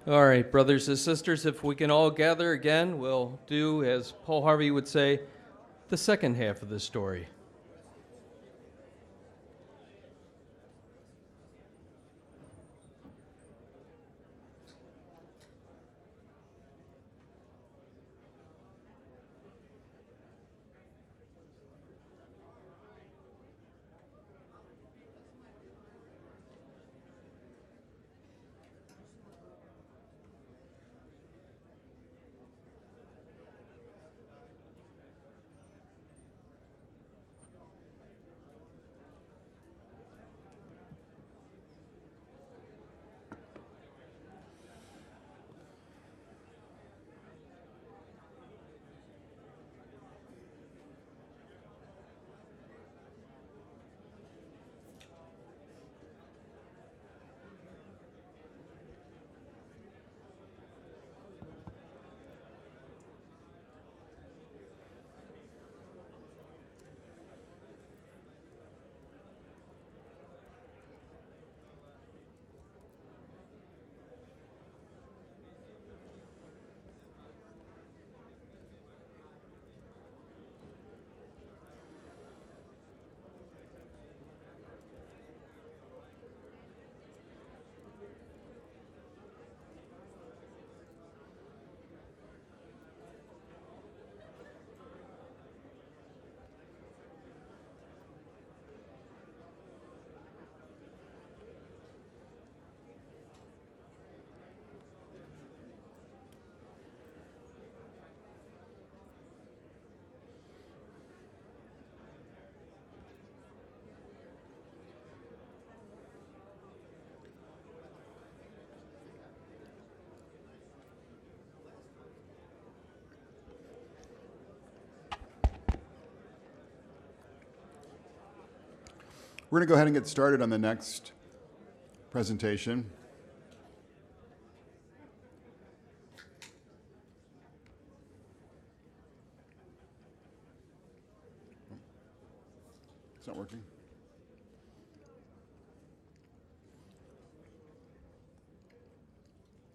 All right, brothers and sisters, if we can all gather again, we'll do, as Paul Harvey would say, the second half of the story. We're going to go ahead and get started on the next presentation. It's not working.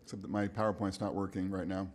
Except that my PowerPoint's not working right now.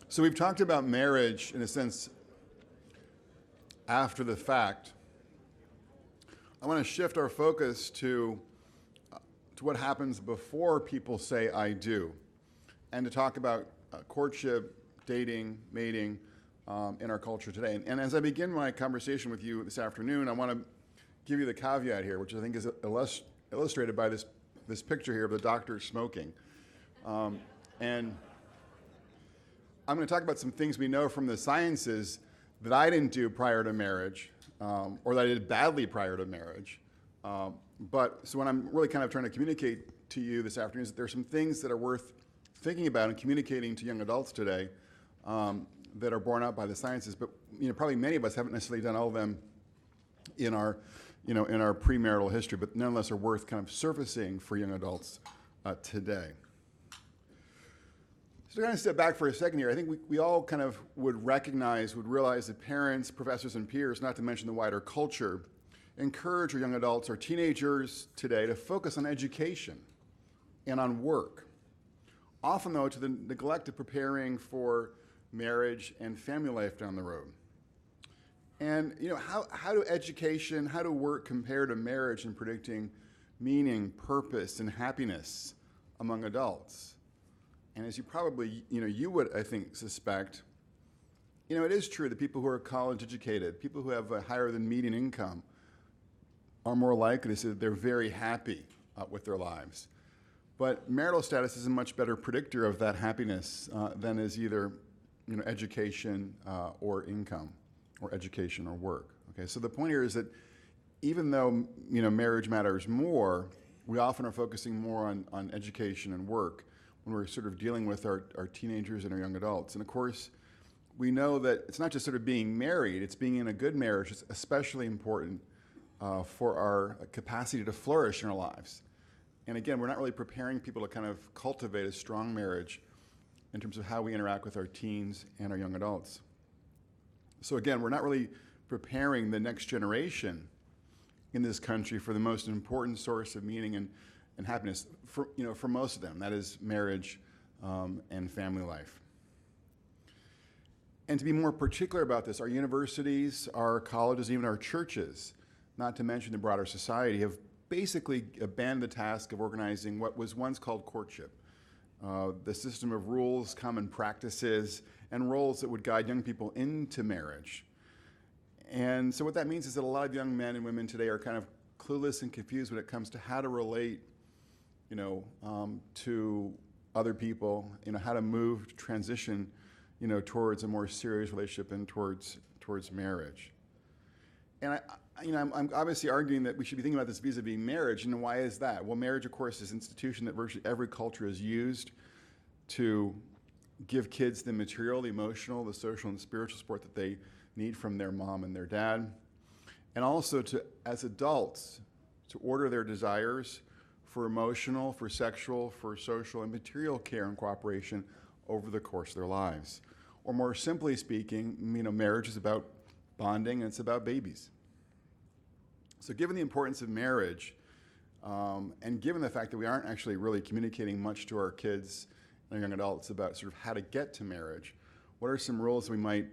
So we've talked about marriage, in a sense, after the fact. I want to shift our focus to what happens before people say I do, and to talk about courtship, dating, mating in our culture today. And as I begin my conversation with you this afternoon, I want to give you the caveat here, which I think is illustrated by this picture here of the doctor smoking. And I'm going to talk about some things we know from the sciences that I didn't do prior to marriage, or that I did badly prior to marriage. So what I'm really kind of trying to communicate to you this afternoon is that there are some things that are worth thinking about and communicating to young adults today that are borne out by the sciences, but probably many of us haven't necessarily done all of them in our premarital history, but nonetheless are worth kind of surfacing for young adults today. So to kind of step back for a second here, I think we all kind of would realize that parents, professors, and peers, not to mention the wider culture, encourage our young adults or teenagers today to focus on education and on work, often though to the neglect of preparing for marriage and family life down the road. And how do education, how do work compare to marriage in predicting meaning, purpose, and happiness among adults? And as you probably, you would, I think, suspect, it is true that people who are college educated, people who have a higher than median income, are more likely to say that they're very happy with their lives. But marital status is a much better predictor of that happiness than is either, education or income, or education or work. Okay, so the point here is that even though marriage matters more, we often are focusing more on education and work when we're sort of dealing with our teenagers and our young adults. And of course, we know that it's not just sort of being married, it's being in a good marriage. It's especially important for our capacity to flourish in our lives. And again, we're not really preparing people to kind of cultivate a strong marriage in terms of how we interact with our teens and our young adults. So again, we're not really preparing the next generation in this country for the most important source of meaning and happiness for most of them. That is marriage and family life. And to be more particular about this, our universities, our colleges, even our churches, not to mention the broader society, have basically abandoned the task of organizing what was once called courtship, the system of rules, common practices, and roles that would guide young people into marriage. And so what that means is that a lot of young men and women today are kind of clueless and confused when it comes to how to relate, to other people, how to move, to transition, towards a more serious relationship and towards marriage. And I'm obviously arguing that we should be thinking about this vis-a-vis marriage, and why is that? Well, marriage, of course, is an institution that virtually every culture has used to give kids the material, the emotional, the social, and spiritual support that they need from their mom and their dad, and also to, as adults, to order their desires for emotional, for sexual, for social, and material care and cooperation over the course of their lives. Or more simply speaking, marriage is about bonding and it's about babies. So given the importance of marriage, and given the fact that we aren't actually really communicating much to our kids and young adults about sort of how to get to marriage, what are some rules we might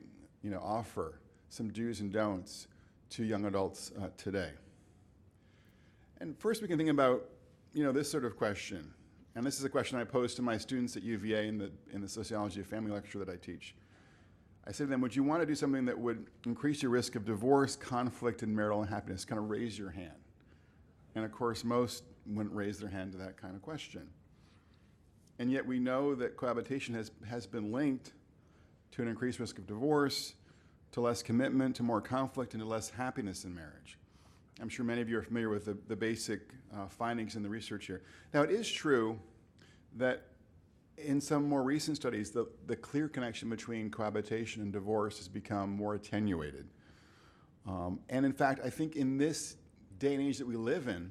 offer, some do's and don'ts to young adults today? And first we can think about this sort of question. And this is a question I pose to my students at UVA in the sociology of family lecture that I teach. I say to them, would you want to do something that would increase your risk of divorce, conflict, and marital unhappiness? Kind of raise your hand. And of course, most wouldn't raise their hand to that kind of question. And yet we know that cohabitation has been linked to an increased risk of divorce, to less commitment, to more conflict, and to less happiness in marriage. I'm sure many of you are familiar with the basic findings in the research here. Now, it is true that in some more recent studies, the clear connection between cohabitation and divorce has become more attenuated. And in fact, I think in this day and age that we live in,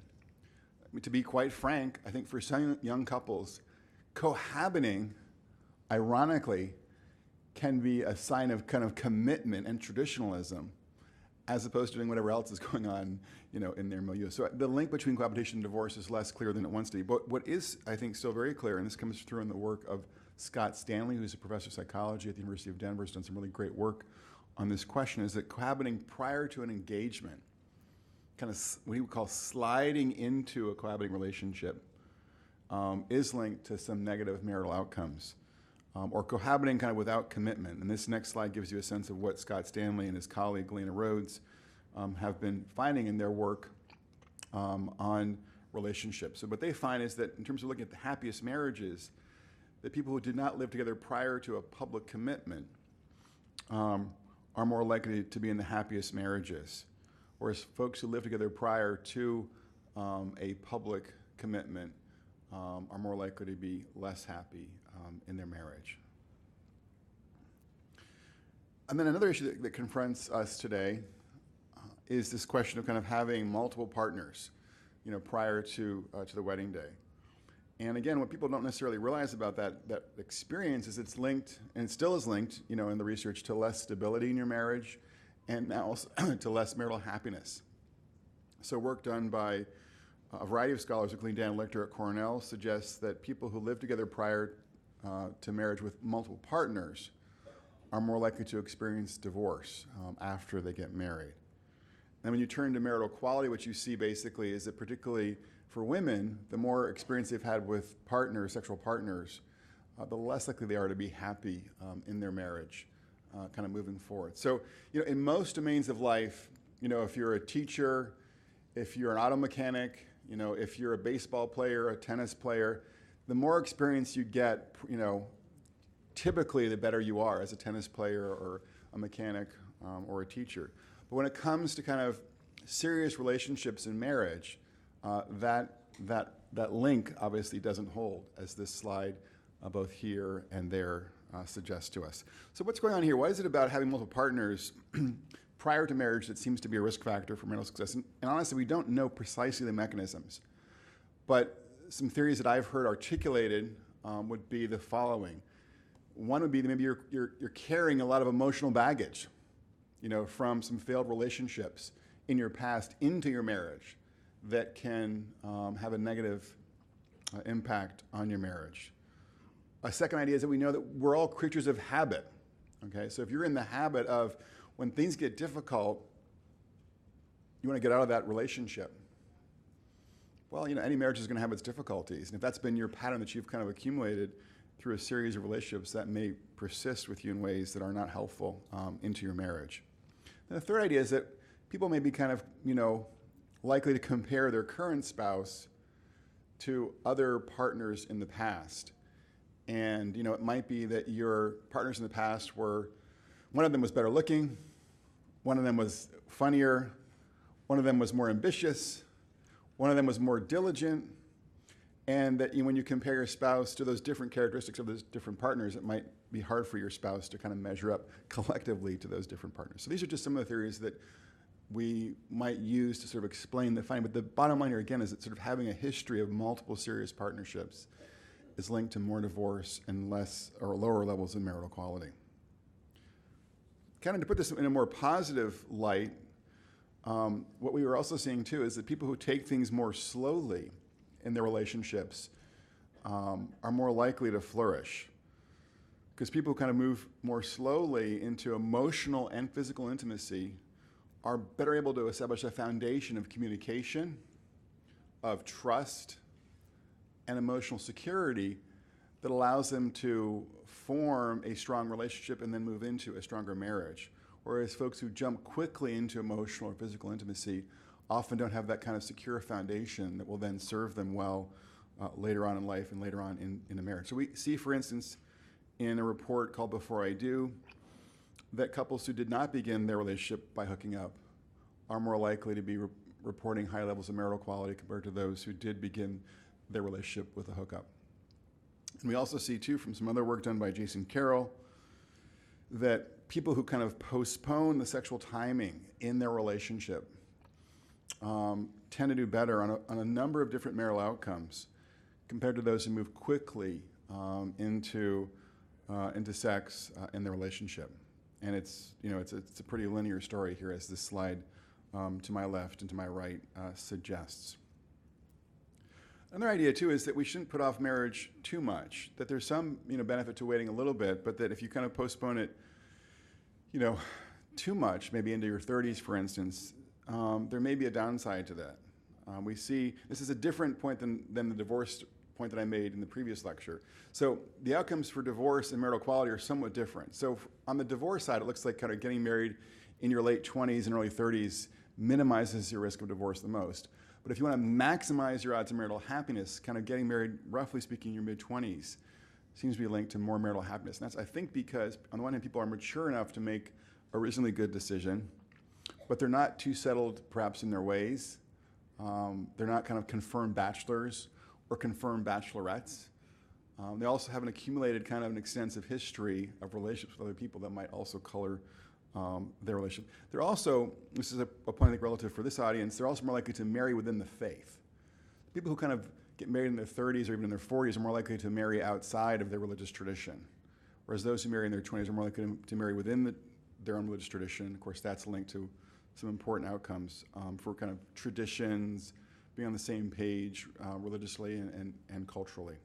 to be quite frank, I think for some young couples, cohabiting, ironically, can be a sign of kind of commitment and traditionalism, as opposed to doing whatever else is going on, in their milieu. So the link between cohabitation and divorce is less clear than it wants to be. But what is, I think, still very clear, and this comes through in the work of Scott Stanley, who's a professor of psychology at the University of Denver, has done some really great work on this question, is that cohabiting prior to an engagement, kind of what he would call sliding into a cohabiting relationship, is linked to some negative marital outcomes. Or cohabiting kind of without commitment. And this next slide gives you a sense of what Scott Stanley and his colleague Lena Rhodes have been finding in their work on relationships. So what they find is that in terms of looking at the happiest marriages, that people who did not live together prior to a public commitment are more likely to be in the happiest marriages, whereas folks who live together prior to a public commitment are more likely to be less happy in their marriage. And then another issue that confronts us today is this question of kind of having multiple partners, prior to the wedding day. And again, what people don't necessarily realize about that experience is it's linked, and it still is linked, in the research, to less stability in your marriage, and now also to less marital happiness. So work done by a variety of scholars, including Dan Lichter at Cornell, suggests that people who live together prior to marriage with multiple partners are more likely to experience divorce after they get married. And when you turn to marital quality, what you see basically is that particularly for women, the more experience they've had with partners, sexual partners, the less likely they are to be happy in their marriage, kind of moving forward. So, in most domains of life, if you're a teacher, if you're an auto mechanic, if you're a baseball player, a tennis player, the more experience you get, typically the better you are as a tennis player or a mechanic or a teacher. But when it comes to kind of serious relationships in marriage, that link obviously doesn't hold, as this slide both here and there suggests to us. So what's going on here? What is it about having multiple partners prior to marriage that seems to be a risk factor for marital success? And honestly, we don't know precisely the mechanisms. But some theories that I've heard articulated would be the following. One would be that maybe you're carrying a lot of emotional baggage, from some failed relationships in your past into your marriage that can have a negative impact on your marriage. A second idea is that we know that we're all creatures of habit. Okay, so if you're in the habit of, when things get difficult, you want to get out of that relationship. Well, any marriage is going to have its difficulties. And if that's been your pattern that you've kind of accumulated through a series of relationships, that may persist with you in ways that are not helpful into your marriage. And the third idea is that people may be kind of, likely to compare their current spouse to other partners in the past. And, it might be that your partners in the past one of them was better looking, one of them was funnier, one of them was more ambitious, one of them was more diligent, and that when you compare your spouse to those different characteristics of those different partners, it might be hard for your spouse to kind of measure up collectively to those different partners. So these are just some of the theories that we might use to sort of explain the finding. But the bottom line here, again, is that sort of having a history of multiple serious partnerships is linked to more divorce and less or lower levels of marital quality. Kind of to put this in a more positive light, what we were also seeing too is that people who take things more slowly in their relationships are more likely to flourish. Because people who kind of move more slowly into emotional and physical intimacy are better able to establish a foundation of communication, of trust, and emotional security that allows them to form a strong relationship and then move into a stronger marriage. Whereas folks who jump quickly into emotional or physical intimacy often don't have that kind of secure foundation that will then serve them well later on in life and later on in a marriage. So we see, for instance, in a report called Before I Do, that couples who did not begin their relationship by hooking up are more likely to be reporting high levels of marital quality compared to those who did begin their relationship with a hookup. And we also see, too, from some other work done by Jason Carroll, that people who kind of postpone the sexual timing in their relationship tend to do better on a number of different marital outcomes compared to those who move quickly into sex in their relationship. And it's a pretty linear story here, as this slide to my left and to my right suggests. Another idea, too, is that we shouldn't put off marriage too much, that there's some benefit to waiting a little bit, but that if you kind of postpone it too much, maybe into your 30s, for instance, there may be a downside to that. We see, this is a different point than the divorce point that I made in the previous lecture. So the outcomes for divorce and marital quality are somewhat different. So on the divorce side, it looks like kind of getting married in your late 20s and early 30s minimizes your risk of divorce the most. But if you want to maximize your odds of marital happiness, kind of getting married, roughly speaking, in your mid-20s seems to be linked to more marital happiness. And that's, I think, because on the one hand, people are mature enough to make a reasonably good decision, but they're not too settled, perhaps, in their ways. They're not kind of confirmed bachelors or confirmed bachelorettes. They also have an accumulated kind of an extensive history of relationships with other people that might also color their relationship. They're also, this is a point I think relative for this audience, they're also more likely to marry within the faith. People who kind of get married in their 30s or even in their 40s are more likely to marry outside of their religious tradition, whereas those who marry in their 20s are more likely to marry within their own religious tradition. Of course, that's linked to some important outcomes for kind of traditions, being on the same page religiously and culturally.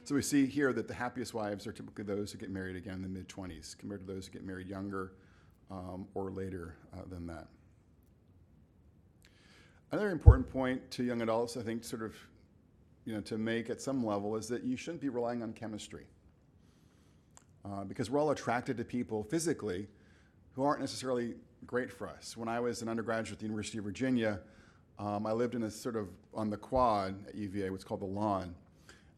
So we see here that the happiest wives are typically those who get married again in the mid-20s compared to those who get married younger or later than that. Another important point to young adults, I think, sort of, to make at some level is that you shouldn't be relying on chemistry. Because we're all attracted to people physically who aren't necessarily great for us. When I was an undergraduate at the University of Virginia, I lived in a sort of on the quad at UVA, what's called the Lawn.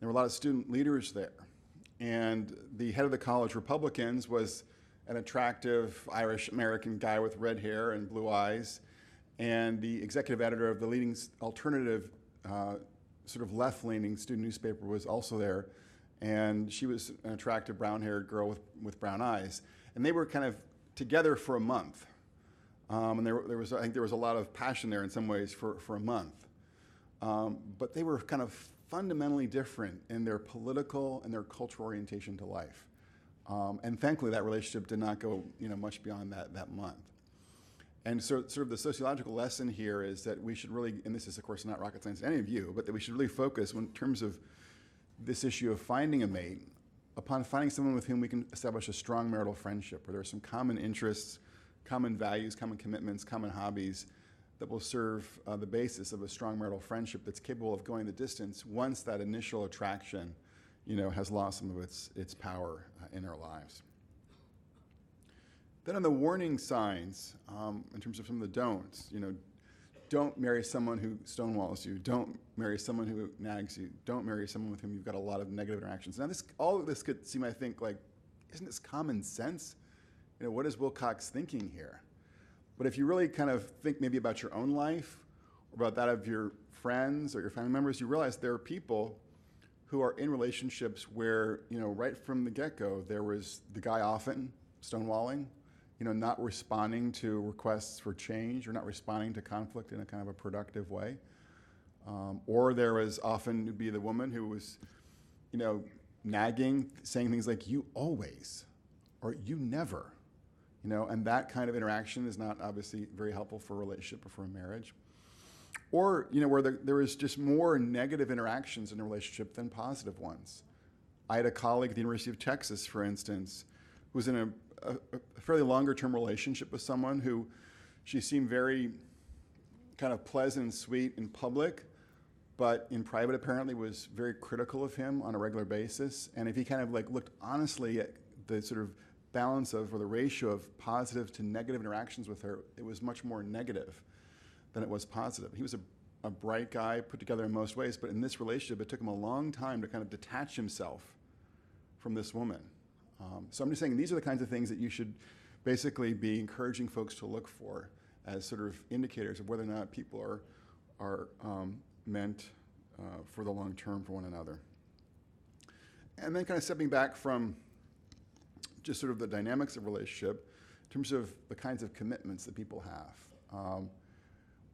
There were a lot of student leaders there. And the head of the college Republicans was an attractive Irish-American guy with red hair and blue eyes. And the executive editor of the leading alternative, sort of left-leaning student newspaper was also there. And she was an attractive brown-haired girl with brown eyes. And they were kind of together for a month. And I think there was a lot of passion there in some ways for a month. But they were kind of fundamentally different in their political and their cultural orientation to life. And thankfully, that relationship did not go much beyond that month. And so sort of the sociological lesson here is that we should really, and this is of course not rocket science to any of you, but that we should really focus in terms of this issue of finding a mate upon finding someone with whom we can establish a strong marital friendship, where there are some common interests, common values, common commitments, common hobbies that will serve the basis of a strong marital friendship that's capable of going the distance once that initial attraction has lost some of its power in our lives. Then on the warning signs, in terms of some of the don'ts, don't marry someone who stonewalls you. Don't marry someone who nags you. Don't marry someone with whom you've got a lot of negative interactions. Now, all of this could seem, I think, like, isn't this common sense? What is Wilcox thinking here? But if you really kind of think maybe about your own life or about that of your friends or your family members, you realize there are people who are in relationships where, right from the get-go, there was the guy often stonewalling, not responding to requests for change or not responding to conflict in a kind of a productive way. Or there was often to be the woman who was, nagging, saying things like, you always, or you never, and that kind of interaction is not obviously very helpful for a relationship or for a marriage. Or, where there is just more negative interactions in a relationship than positive ones. I had a colleague at the University of Texas, for instance, who was in a fairly longer-term relationship with someone who she seemed very kind of pleasant and sweet in public, but in private apparently was very critical of him on a regular basis. And if he kind of looked honestly at the sort of balance of, or the ratio of positive to negative interactions with her, it was much more negative than it was positive. He was a bright guy, put together in most ways, but in this relationship, it took him a long time to kind of detach himself from this woman. So I'm just saying these are the kinds of things that you should basically be encouraging folks to look for as sort of indicators of whether or not people are meant for the long term for one another. And then kind of stepping back from just sort of the dynamics of relationship in terms of the kinds of commitments that people have.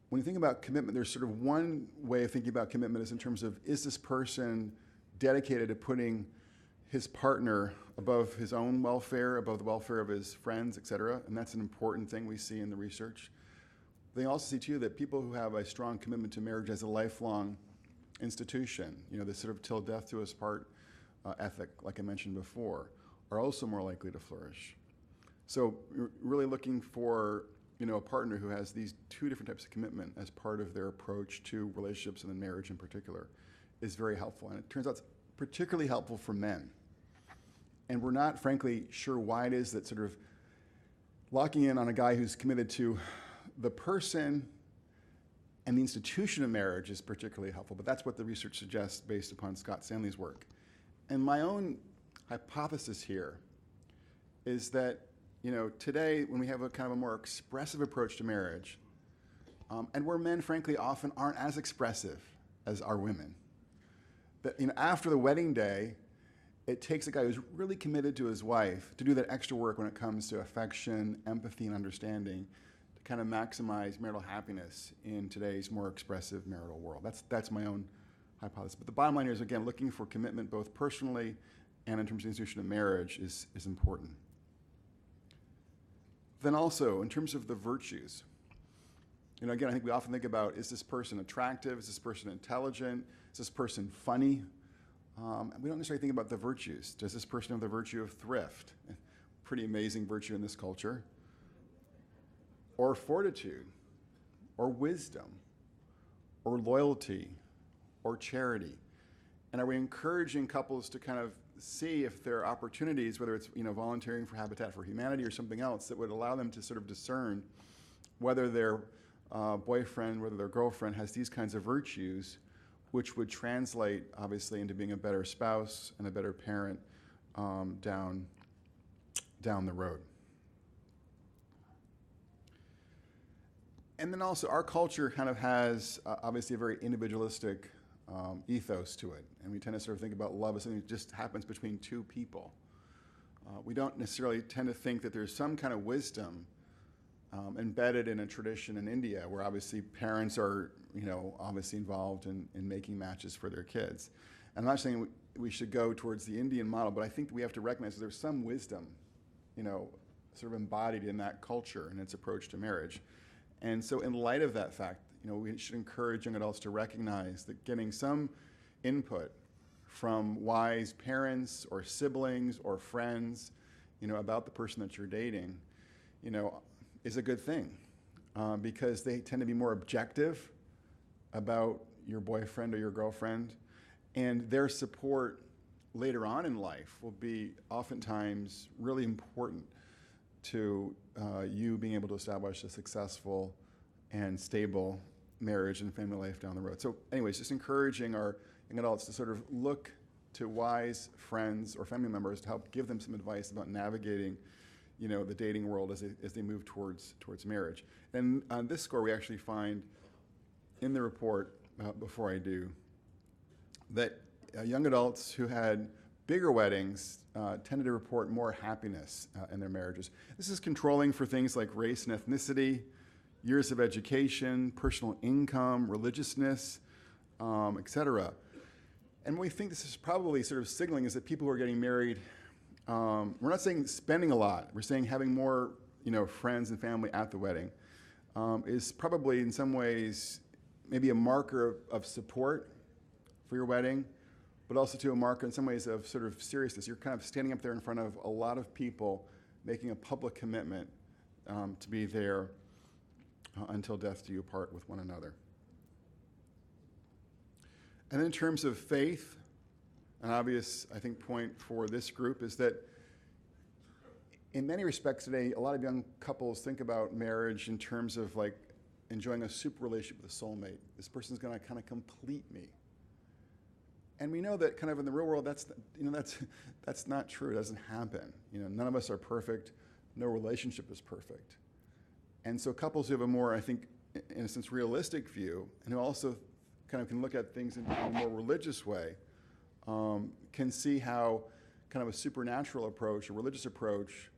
When you think about commitment, there's sort of one way of thinking about commitment is in terms of, is this person dedicated to putting his partner above his own welfare, above the welfare of his friends, et cetera? And that's an important thing we see in the research. They also see, too, that people who have a strong commitment to marriage as a lifelong institution, this sort of till death do us part ethic, like I mentioned before, are also more likely to flourish. So you're really looking for a partner who has these two different types of commitment as part of their approach to relationships and then marriage in particular is very helpful. And it turns out it's particularly helpful for men. And we're not, frankly, sure why it is that sort of locking in on a guy who's committed to the person and the institution of marriage is particularly helpful, but that's what the research suggests based upon Scott Stanley's work. And my own hypothesis here is that, today when we have a kind of a more expressive approach to marriage, and where men, frankly, often aren't as expressive as are women, that after the wedding day, it takes a guy who's really committed to his wife to do that extra work when it comes to affection, empathy, and understanding to kind of maximize marital happiness in today's more expressive marital world. That's my own hypothesis. But the bottom line here is, again, looking for commitment both personally and in terms of the institution of marriage is important. Then also, in terms of the virtues, again, I think we often think about, is this person attractive? Is this person intelligent? Is this person funny? We don't necessarily think about the virtues. Does this person have the virtue of thrift? Pretty amazing virtue in this culture. Or fortitude, or wisdom, or loyalty, or charity. And are we encouraging couples to kind of see if there are opportunities, whether it's volunteering for Habitat for Humanity or something else, that would allow them to sort of discern whether their boyfriend, whether their girlfriend has these kinds of virtues, which would translate, obviously, into being a better spouse and a better parent down the road. And then also, our culture kind of has, obviously, a very individualistic ethos to it. And we tend to sort of think about love as something that just happens between two people. We don't necessarily tend to think that there's some kind of wisdom embedded in a tradition in India where obviously parents are, obviously involved in making matches for their kids. And I'm not saying we should go towards the Indian model, but I think we have to recognize that there's some wisdom, sort of embodied in that culture and its approach to marriage. And so in light of that fact, we should encourage young adults to recognize that getting some input from wise parents or siblings or friends, about the person that you're dating, is a good thing because they tend to be more objective about your boyfriend or your girlfriend, and their support later on in life will be oftentimes really important to you being able to establish a successful and stable marriage and family life down the road. So anyways, just encouraging our young adults to sort of look to wise friends or family members to help give them some advice about navigating the dating world as they move towards marriage. And on this score, we actually find in the report, before I do, that young adults who had bigger weddings tended to report more happiness in their marriages. This is controlling for things like race and ethnicity, years of education, personal income, religiousness, etc. And we think this is probably sort of signaling is that people who are getting married, we're not saying spending a lot, we're saying having more friends and family at the wedding is probably in some ways maybe a marker of support for your wedding, but also to a marker in some ways of sort of seriousness. You're kind of standing up there in front of a lot of people, making a public commitment to be there until death do you part with one another. And then in terms of faith, an obvious, I think, point for this group is that in many respects today, a lot of young couples think about marriage in terms of like enjoying a super relationship with a soulmate. This person's going to kind of complete me. And we know that kind of in the real world, that's not true. It doesn't happen. None of us are perfect. No relationship is perfect. And so couples who have a more, I think, in a sense, realistic view, and who also kind of can look at things in a more religious way, can see how kind of a supernatural approach, a religious approach,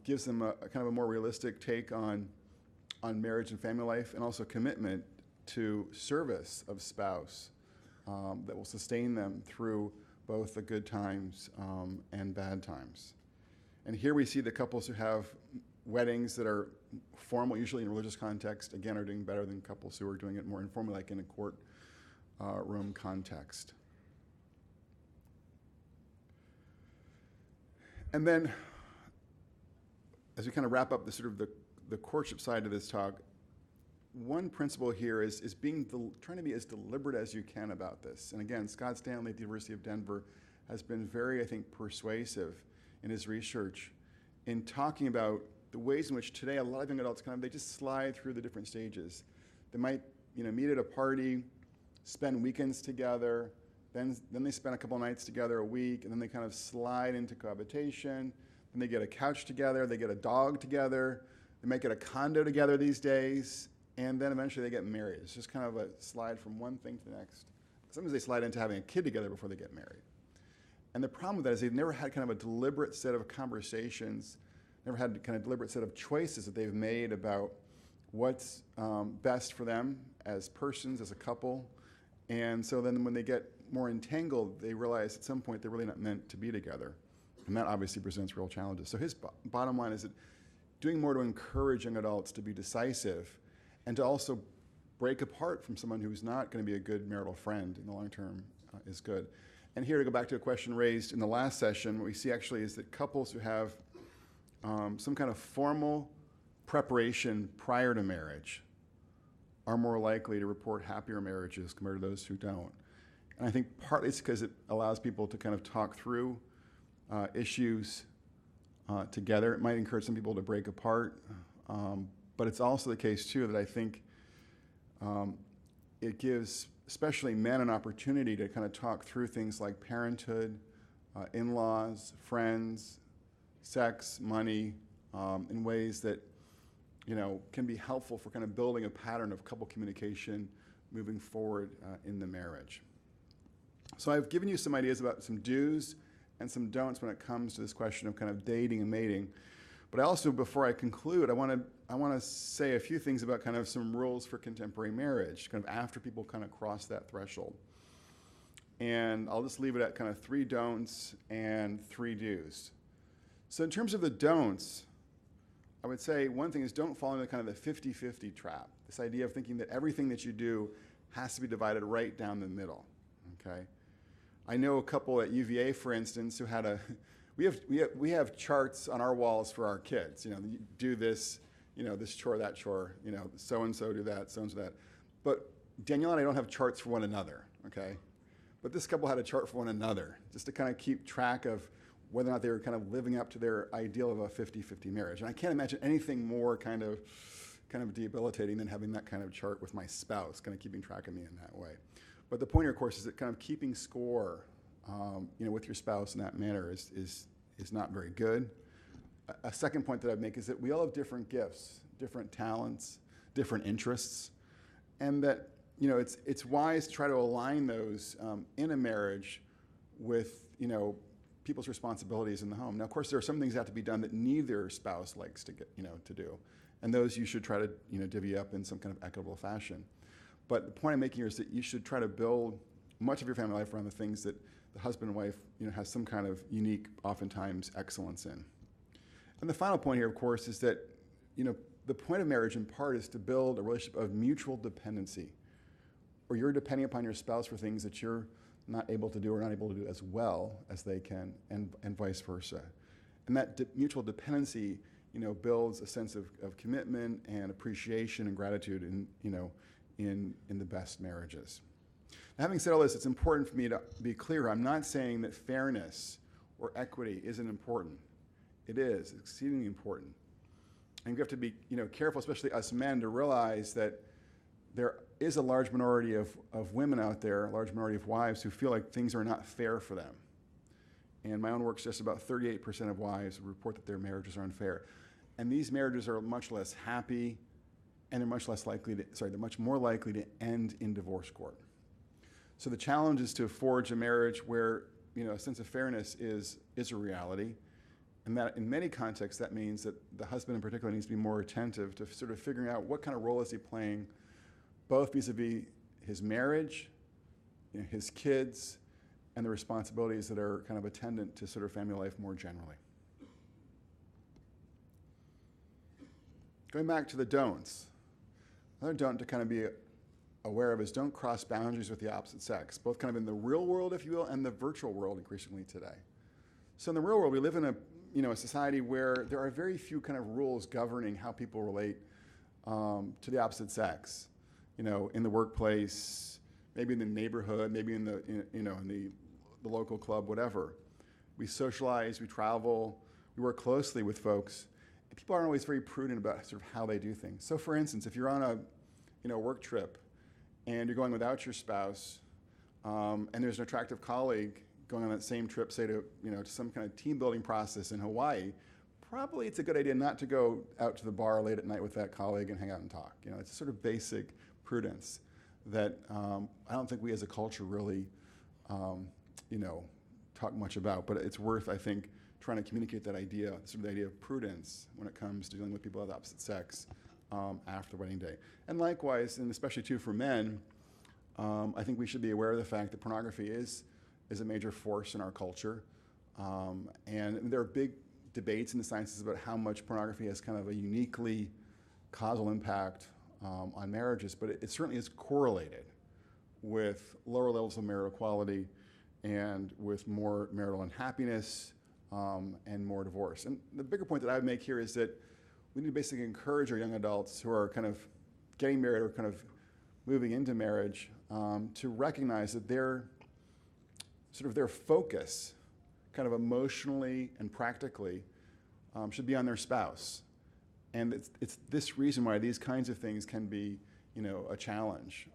gives them a kind of a more realistic take on marriage and family life, and also commitment to service of spouse that will sustain them through both the good times and bad times. And here we see the couples who have weddings that are formal, usually in a religious context, again, are doing better than couples who are doing it more informally, like in a court room context. And then, as we kind of wrap up the sort of the courtship side of this talk, one principle here is trying to be as deliberate as you can about this. And again, Scott Stanley at the University of Denver has been very, I think, persuasive in his research in talking about the ways in which today a lot of young adults they just slide through the different stages. They might meet at a party, spend weekends together, then they spend a couple nights together a week, and then they kind of slide into cohabitation. Then they get a couch together, they get a dog together, they might get a condo together these days, and then eventually they get married. It's just kind of a slide from one thing to the next sometimes they slide into having a kid together before they get married. And the problem with that is they've never had kind of a deliberate set of conversations, never had kind of deliberate set of choices that they've made about what's best for them as persons, as a couple. And so then when they get more entangled, they realize at some point they're really not meant to be together. And that obviously presents real challenges. So his bottom line is that doing more to encourage young adults to be decisive and to also break apart from someone who's not going to be a good marital friend in the long term is good. And here, to go back to a question raised in the last session, what we see actually is that couples who have some kind of formal preparation prior to marriage are more likely to report happier marriages compared to those who don't. And I think partly it's because it allows people to kind of talk through issues together. It might encourage some people to break apart, but it's also the case, too, that I think it gives especially men an opportunity to kind of talk through things like parenthood, in-laws, friends, sex, money, in ways that, you know, can be helpful for kind of building a pattern of couple communication moving forward in the marriage. So I've given you some ideas about some do's and some don'ts when it comes to this question of kind of dating and mating. But I also, before I conclude, I want to say a few things about kind of some rules for contemporary marriage, kind of after people kind of cross that threshold. And I'll just leave it at kind of 3 don'ts and 3 do's. So in terms of the don'ts, I would say one thing is don't fall into kind of the 50-50 trap, this idea of thinking that everything that you do has to be divided right down the middle, okay? I know a couple at UVA, for instance, who had we have charts on our walls for our kids. You know, you do this, you know, this chore, that chore, you know, so-and-so do that, so-and-so that. But Danielle and I don't have charts for one another, okay? But this couple had a chart for one another, just to kind of keep track of whether or not they were kind of living up to their ideal of a 50-50 marriage. And I can't imagine anything more kind of debilitating than having that kind of chart with my spouse, kind of keeping track of me in that way. But the point here, of course, is that kind of keeping score, you know, with your spouse in that manner is not very good. A second point that I'd make is that we all have different gifts, different talents, different interests, and that, you know, it's wise to try to align those in a marriage with, you know, people's responsibilities in the home. Now, of course, there are some things that have to be done that neither spouse likes to get, you know, to do, and those you should try to, you know, divvy up in some kind of equitable fashion. But the point I'm making here is that you should try to build much of your family life around the things that the husband and wife, you know, has some kind of unique, oftentimes, excellence in. And the final point here, of course, is that, you know, the point of marriage in part is to build a relationship of mutual dependency, where you're depending upon your spouse for things that you're not able to do or not able to do as well as they can, and vice versa. And that mutual dependency, you know, builds a sense of commitment and appreciation and gratitude in, you know, in the best marriages. Now, having said all this, it's important for me to be clear. I'm not saying that fairness or equity isn't important. It is exceedingly important. And we have to be, you know, careful, especially us men, to realize that there is a large minority of women out there, a large minority of wives who feel like things are not fair for them. And my own work suggests about 38% of wives report that their marriages are unfair. And these marriages are much less happy, and they're much more likely to end in divorce court. So the challenge is to forge a marriage where, you know, a sense of fairness is a reality, and that in many contexts that means that the husband in particular needs to be more attentive to sort of figuring out what kind of role is he playing, both vis-a-vis his marriage, you know, his kids, and the responsibilities that are kind of attendant to sort of family life more generally. Going back to the don'ts, another don't to kind of be aware of is don't cross boundaries with the opposite sex, both kind of in the real world, if you will, and the virtual world increasingly today. So in the real world, we live in a society where there are very few kind of rules governing how people relate to the opposite sex. You know, in the workplace, maybe in the neighborhood, maybe in the local club, whatever. We socialize, we travel, we work closely with folks. And people aren't always very prudent about sort of how they do things. So, for instance, if you're on a work trip and you're going without your spouse, and there's an attractive colleague going on that same trip, say to some kind of team building process in Hawaii, probably it's a good idea not to go out to the bar late at night with that colleague and hang out and talk. You know, it's sort of basic prudence that I don't think we as a culture really, you know, talk much about, but it's worth, I think, trying to communicate that idea, sort of the idea of prudence when it comes to dealing with people of the opposite sex after the wedding day. And likewise, and especially too for men, I think we should be aware of the fact that pornography is a major force in our culture. And there are big debates in the sciences about how much pornography has kind of a uniquely causal impact on marriages, but it certainly is correlated with lower levels of marital quality and with more marital unhappiness and more divorce. And the bigger point that I would make here is that we need to basically encourage our young adults who are kind of getting married or kind of moving into marriage to recognize that their focus, kind of emotionally and practically, should be on their spouse. And it's this reason why these kinds of things can be, you know, a challenge.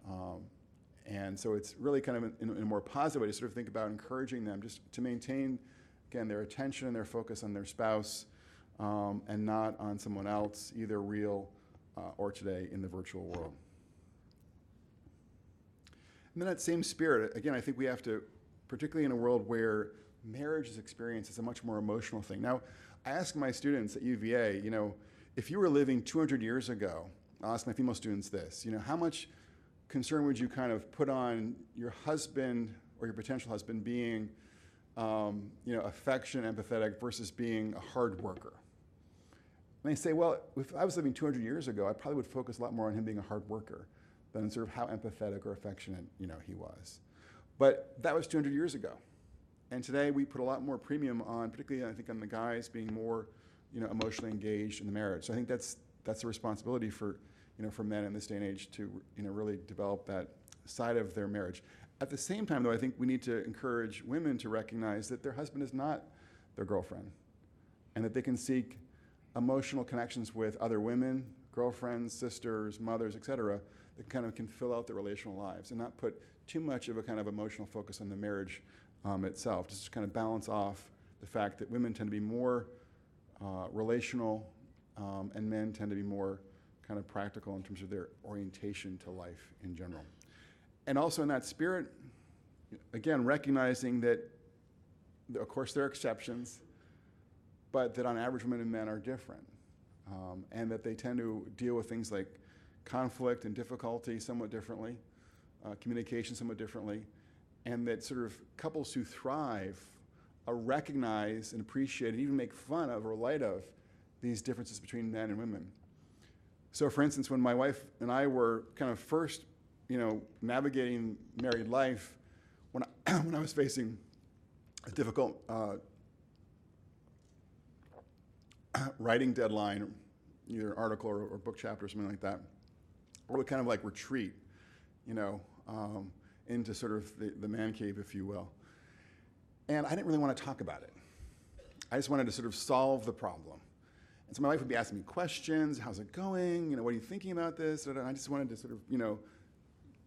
And so it's really kind of in a more positive way to sort of think about encouraging them just to maintain, again, their attention and their focus on their spouse and not on someone else, either real or today in the virtual world. And then that same spirit, again, I think we have to, particularly in a world where marriage is experienced as a much more emotional thing. Now, I ask my students at UVA, you know, if you were living 200 years ago, I'll ask my female students this, you know, how much concern would you kind of put on your husband or your potential husband being, you know, affectionate, empathetic versus being a hard worker? And they say, well, if I was living 200 years ago, I probably would focus a lot more on him being a hard worker than sort of how empathetic or affectionate, you know, he was. But that was 200 years ago. And today we put a lot more premium on, particularly I think on the guys being more, you know, emotionally engaged in the marriage. So I think that's a responsibility for, you know, for men in this day and age to, you know, really develop that side of their marriage. At the same time, though, I think we need to encourage women to recognize that their husband is not their girlfriend, and that they can seek emotional connections with other women, girlfriends, sisters, mothers, etc., that kind of can fill out their relational lives and not put too much of a kind of emotional focus on the marriage itself, just to kind of balance off the fact that women tend to be more relational and men tend to be more kind of practical in terms of their orientation to life in general. And also in that spirit, again, recognizing that, of course, there are exceptions, but that on average women and men are different, and that they tend to deal with things like conflict and difficulty somewhat differently, communication somewhat differently, and that sort of couples who thrive recognize and appreciate and even make fun of or light of these differences between men and women. So for instance, when my wife and I were kind of first, you know, navigating married life, when I was facing a difficult writing deadline, either an article or book chapter or something like that, or would kind of like retreat, you know, into sort of the man cave, if you will. And I didn't really want to talk about it. I just wanted to sort of solve the problem. And so my wife would be asking me questions, how's it going? You know, what are you thinking about this? And I just wanted to sort of, you know,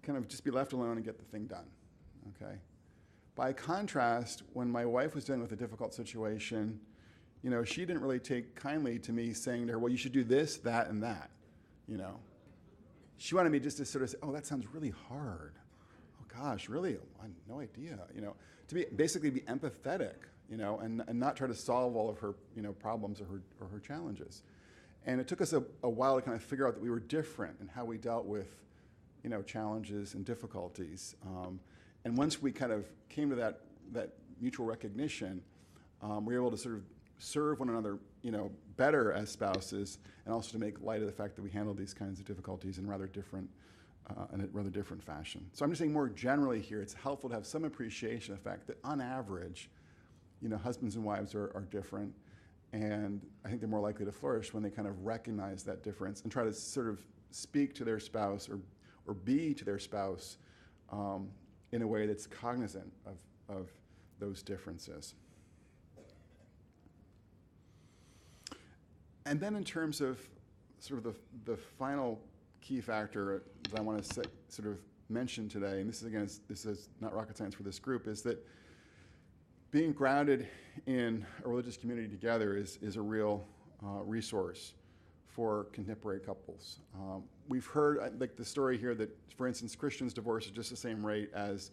kind of just be left alone and get the thing done, okay? By contrast, when my wife was dealing with a difficult situation, you know, she didn't really take kindly to me saying to her, well, you should do this, that, and that, you know. She wanted me just to sort of say, oh, that sounds really hard. Oh gosh, really? I had no idea, you know. To basically be empathetic, you know, and not try to solve all of her, you know, problems or her challenges. And it took us a while to kind of figure out that we were different in how we dealt with, you know, challenges and difficulties. And once we kind of came to that mutual recognition, we were able to sort of serve one another, you know, better as spouses, and also to make light of the fact that we handle these kinds of difficulties in rather different fashion. So I'm just saying more generally here, it's helpful to have some appreciation of the fact that on average, you know, husbands and wives are different, and I think they're more likely to flourish when they kind of recognize that difference and try to sort of speak to their spouse or be to their spouse in a way that's cognizant of those differences. And then in terms of sort of the final key factor that I want to sort of mention today, and this is not rocket science for this group, is that being grounded in a religious community together is a real resource for contemporary couples. We've heard, like the story here, that, for instance, Christians divorce at just the same rate as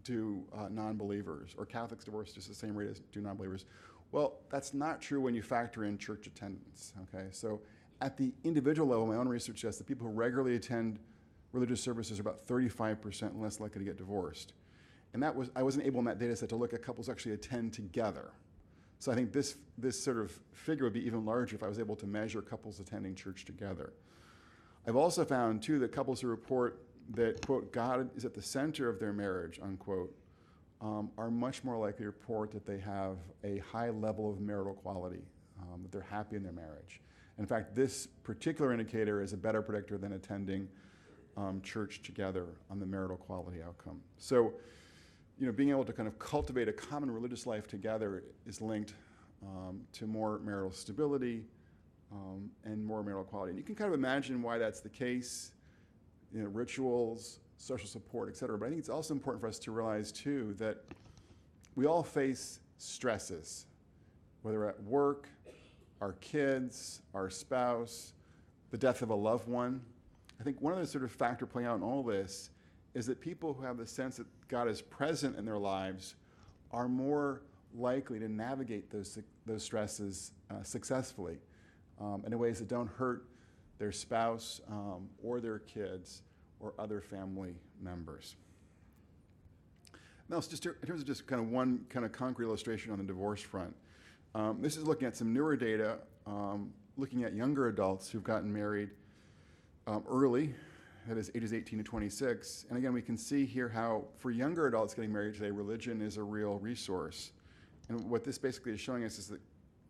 do non-believers, or Catholics divorce just the same rate as do non-believers. Well, that's not true when you factor in church attendance, okay? So at the individual level, my own research suggests that people who regularly attend religious services are about 35% less likely to get divorced. And I wasn't able in that data set to look at couples who actually attend together. So I think this sort of figure would be even larger if I was able to measure couples attending church together. I've also found, too, that couples who report that, quote, God is at the center of their marriage, unquote, are much more likely to report that they have a high level of marital quality, that they're happy in their marriage. In fact, this particular indicator is a better predictor than attending church together on the marital quality outcome. So, being able to kind of cultivate a common religious life together is linked to more marital stability and more marital quality. And you can kind of imagine why that's the case, rituals, social support, et cetera. But I think it's also important for us to realize, too, that we all face stresses, whether at work, our kids, our spouse, the death of a loved one. I think one of the sort of factor playing out in all this is that people who have the sense that God is present in their lives are more likely to navigate those stresses successfully in ways that don't hurt their spouse or their kids or other family members. Now, just in terms of just kind of one kind of concrete illustration on the divorce front, this is looking at some newer data, looking at younger adults who've gotten married early, that is ages 18 to 26. And again, we can see here how for younger adults getting married today, religion is a real resource. And what this basically is showing us is that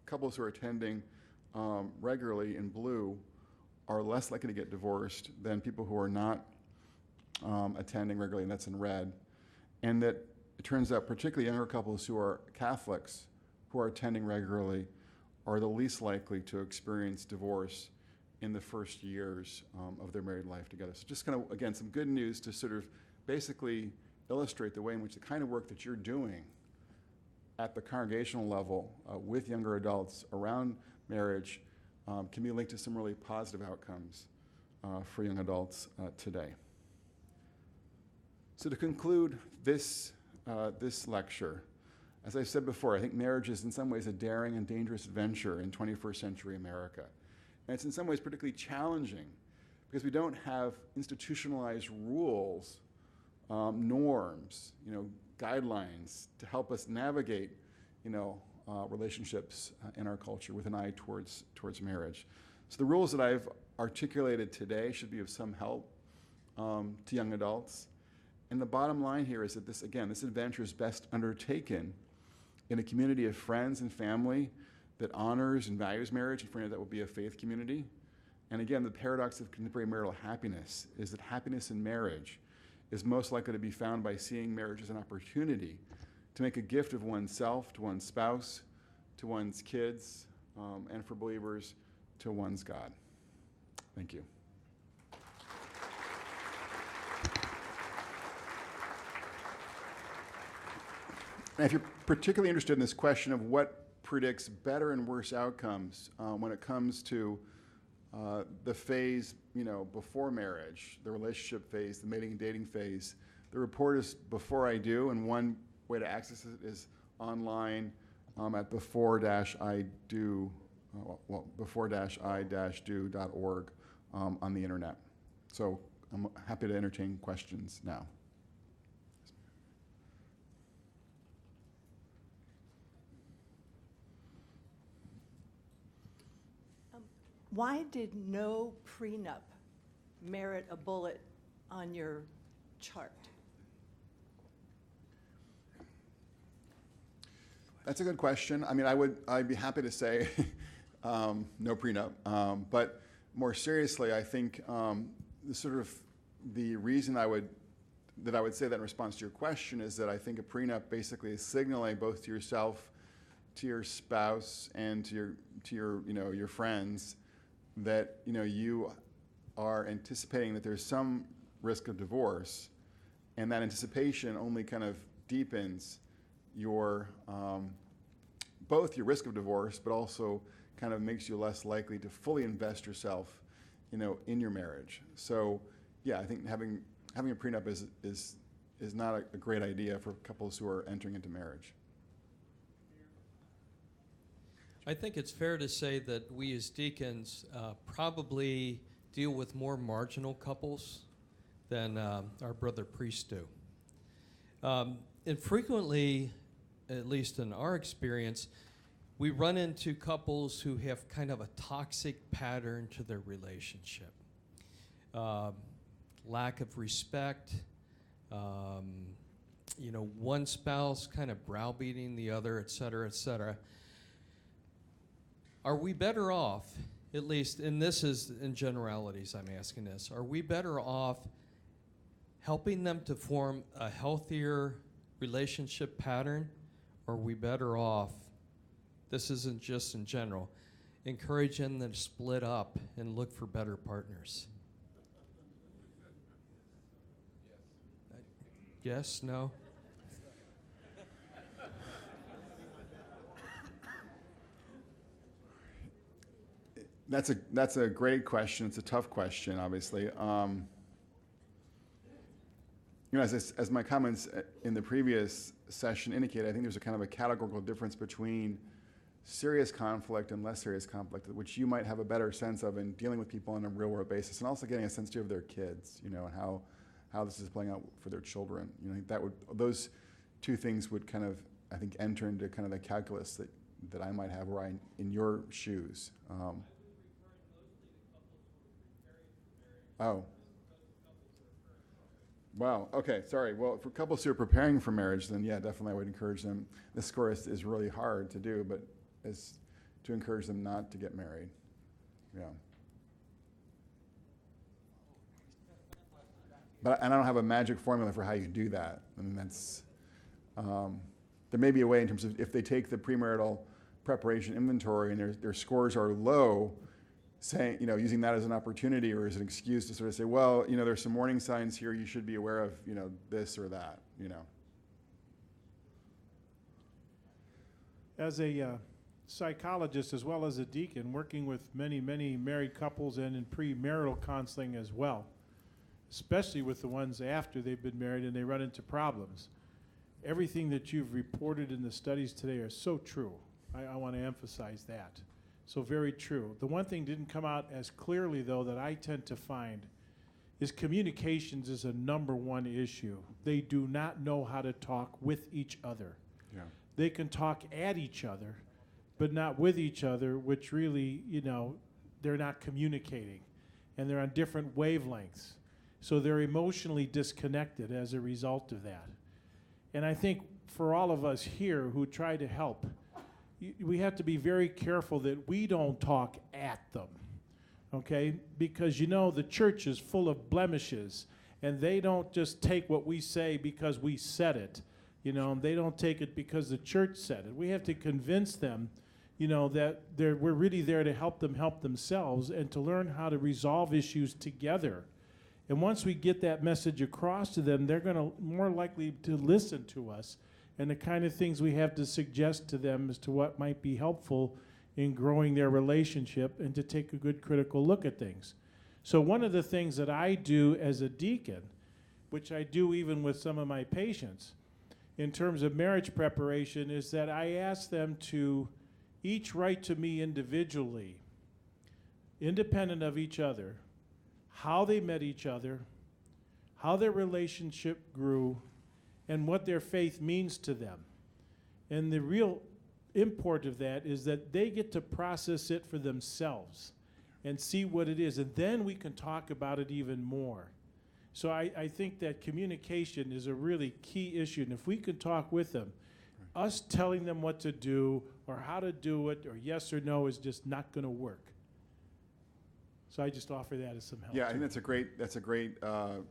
couples who are attending regularly in blue are less likely to get divorced than people who are not attending regularly, and that's in red. And that it turns out particularly younger couples who are Catholics who are attending regularly are the least likely to experience divorce in the first years of their married life together. So just kind of, again, some good news to sort of basically illustrate the way in which the kind of work that you're doing at the congregational level with younger adults around marriage can be linked to some really positive outcomes for young adults today. So to conclude this lecture, as I said before, I think marriage is in some ways a daring and dangerous venture in 21st century America. And it's in some ways particularly challenging because we don't have institutionalized rules, norms, guidelines to help us navigate, relationships in our culture with an eye towards marriage. So the rules that I've articulated today should be of some help to young adults. And the bottom line here is that this adventure is best undertaken in a community of friends and family that honors and values marriage, and for that will be a faith community. And again, the paradox of contemporary marital happiness is that happiness in marriage is most likely to be found by seeing marriage as an opportunity to make a gift of oneself to one's spouse, to one's kids, and for believers, to one's God. Thank you. And if you're particularly interested in this question of what predicts better and worse outcomes when it comes to the phase, before marriage, the relationship phase, the mating and dating phase, the report is Before I Do, and one way to access it is online at before-i-do, before-i-do.org on the internet. So I'm happy to entertain questions now. Why did no prenup merit a bullet on your chart? That's a good question. I mean, I'd be happy to say no prenup, but more seriously, I think the reason I would say that in response to your question is that I think a prenup basically is signaling both to yourself, to your spouse, and to your friends that you are anticipating that there's some risk of divorce, and that anticipation only kind of deepens your both your risk of divorce, but also kind of makes you less likely to fully invest yourself, in your marriage. So, yeah, I think having a prenup is not a great idea for couples who are entering into marriage. I think it's fair to say that we as deacons probably deal with more marginal couples than our brother priests do. And frequently, at least in our experience, we run into couples who have kind of a toxic pattern to their relationship. Lack of respect, one spouse kind of browbeating the other, et cetera, et cetera. Are we better off, at least, and this is in generalities I'm asking this, are we better off helping them to form a healthier relationship pattern, or are we better off, this isn't just in general, encouraging them to split up and look for better partners? Yes, no? That's a great question. It's a tough question, obviously. As my comments in the previous session indicated, I think there's a kind of a categorical difference between serious conflict and less serious conflict, which you might have a better sense of in dealing with people on a real-world basis, and also getting a sense too of their kids, and how this is playing out for their children. Those two things would kind of, I think, enter into kind of the calculus that I might have were I in your shoes. Oh. Wow. Okay. Sorry. Well, for couples who are preparing for marriage, then yeah, definitely I would encourage them. This score is really hard to do, but is to encourage them not to get married. Yeah. And I don't have a magic formula for how you do that. I mean, that's there may be a way in terms of if they take the premarital preparation inventory and their scores are low, saying, using that as an opportunity or as an excuse to sort of say, well, there's some warning signs here you should be aware of, this or that, As a psychologist as well as a deacon, working with many, many married couples and in premarital counseling as well, especially with the ones after they've been married and they run into problems. Everything that you've reported in the studies today are so true. I want to emphasize that. So very true. The one thing didn't come out as clearly, though, that I tend to find is communications is a number one issue. They do not know how to talk with each other. Yeah. They can talk at each other, but not with each other, which really, they're not communicating. And they're on different wavelengths. So they're emotionally disconnected as a result of that. And I think for all of us here who try to help, we have to be very careful that we don't talk at them, okay? Because the church is full of blemishes, and they don't just take what we say because we said it, and they don't take it because the church said it. We have to convince them, that we're really there to help them help themselves and to learn how to resolve issues together. And once we get that message across to them, they're going to more likely to listen to us and the kind of things we have to suggest to them as to what might be helpful in growing their relationship and to take a good critical look at things. So one of the things that I do as a deacon, which I do even with some of my patients, in terms of marriage preparation, is that I ask them to each write to me individually, independent of each other, how they met each other, how their relationship grew, and what their faith means to them. And the real import of that is that they get to process it for themselves and see what it is, and then we can talk about it even more. So I think that communication is a really key issue, and if we can talk with them, us telling them what to do or how to do it or yes or no is just not going to work. So I just offer that as some help. Yeah, I think that's a great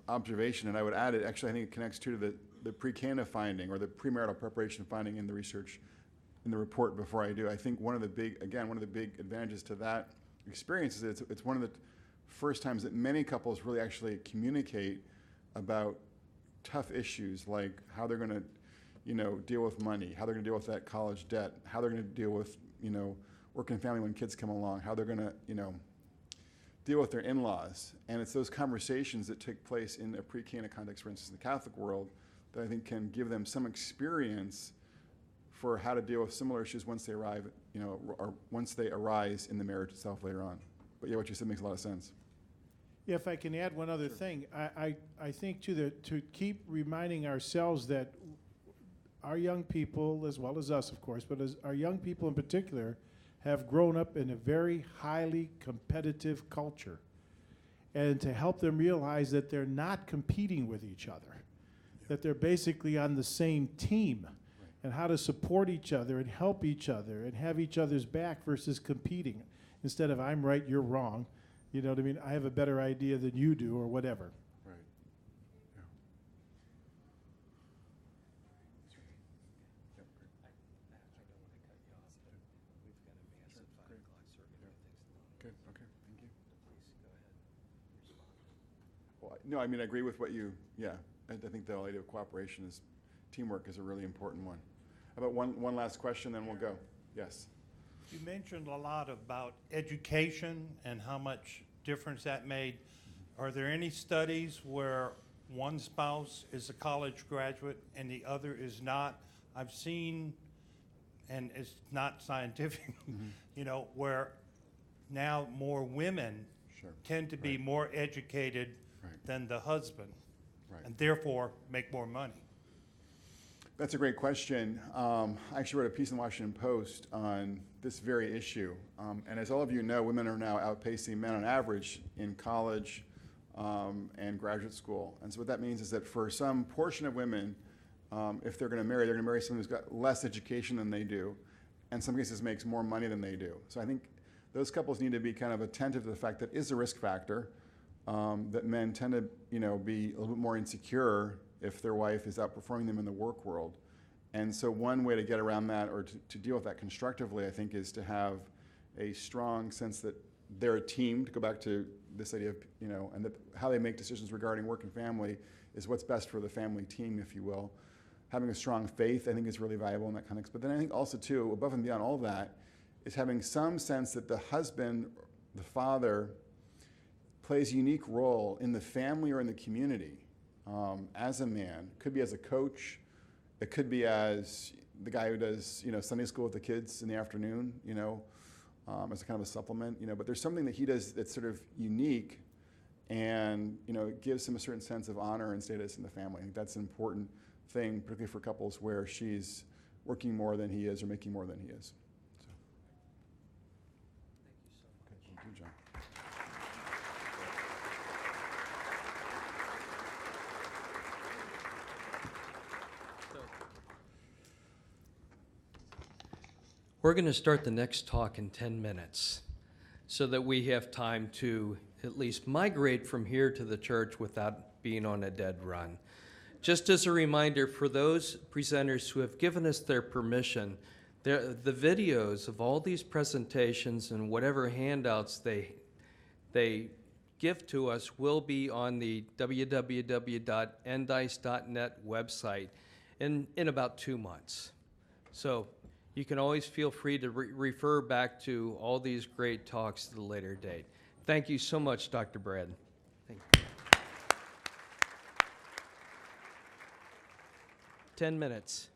observation, and I would add it. Actually, I think it connects to the pre-Cana finding or the premarital preparation finding in the research, in the report before I do. I think one of the big advantages to that experience is it's one of the first times that many couples really actually communicate about tough issues like how they're going to, deal with money, how they're going to deal with that college debt, how they're going to deal with, work and family when kids come along, how they're going to, deal with their in-laws. And it's those conversations that take place in a pre-Cana context, for instance, in the Catholic world, that I think can give them some experience for how to deal with similar issues once they arrive, or once they arise in the marriage itself later on. But yeah, what you said makes a lot of sense. Yeah, if I can add one other thing, I think to keep reminding ourselves that our young people, as well as us, of course, but as our young people in particular, have grown up in a very highly competitive culture. And to help them realize that they're not competing with each other, that they're basically on the same team, and how to support each other and help each other and have each other's back versus competing. Instead of I'm right, you're wrong. You know what I mean? I have a better idea than you do, or whatever. Right. Yeah. Good. Okay. Thank you. Well, no, I mean, I agree with what you, I think the idea of cooperation is, teamwork is a really important one. How about one last question, then we'll go. Yes. You mentioned a lot about education and how much difference that made. Are there any studies where one spouse is a college graduate and the other is not? I've seen, and it's not scientific, where now more women tend to be more educated than the husband, and therefore make more money. That's a great question. I actually wrote a piece in the Washington Post on this very issue. And as all of you know, women are now outpacing men on average in college and graduate school. And so what that means is that for some portion of women, if they're going to marry someone who's got less education than they do, and in some cases makes more money than they do. So I think those couples need to be kind of attentive to the fact that is a risk factor, that men tend to be a little bit more insecure if their wife is outperforming them in the work world. And so one way to get around that, or to deal with that constructively, I think, is to have a strong sense that they're a team, to go back to this idea of, and that how they make decisions regarding work and family is what's best for the family team, if you will. Having a strong faith, I think, is really valuable in that context. But then I think also, too, above and beyond all of that, is having some sense that the husband, the father, plays a unique role in the family or in the community. As a man, could be as a coach, it could be as the guy who does Sunday school with the kids in the afternoon, as a kind of a supplement, but there's something that he does that's sort of unique, and it gives him a certain sense of honor and status in the family. I think that's an important thing, particularly for couples where she's working more than he is or making more than he is. So. Thank you so much. Thank you, John. We're going to start the next talk in 10 minutes so that we have time to at least migrate from here to the church without being on a dead run. Just as a reminder, for those presenters who have given us their permission, the videos of all these presentations and whatever handouts they give to us will be on the www.ndice.net website in about 2 months. So you can always feel free to refer back to all these great talks at a later date. Thank you so much, Dr. Brad. Thank you. 10 minutes.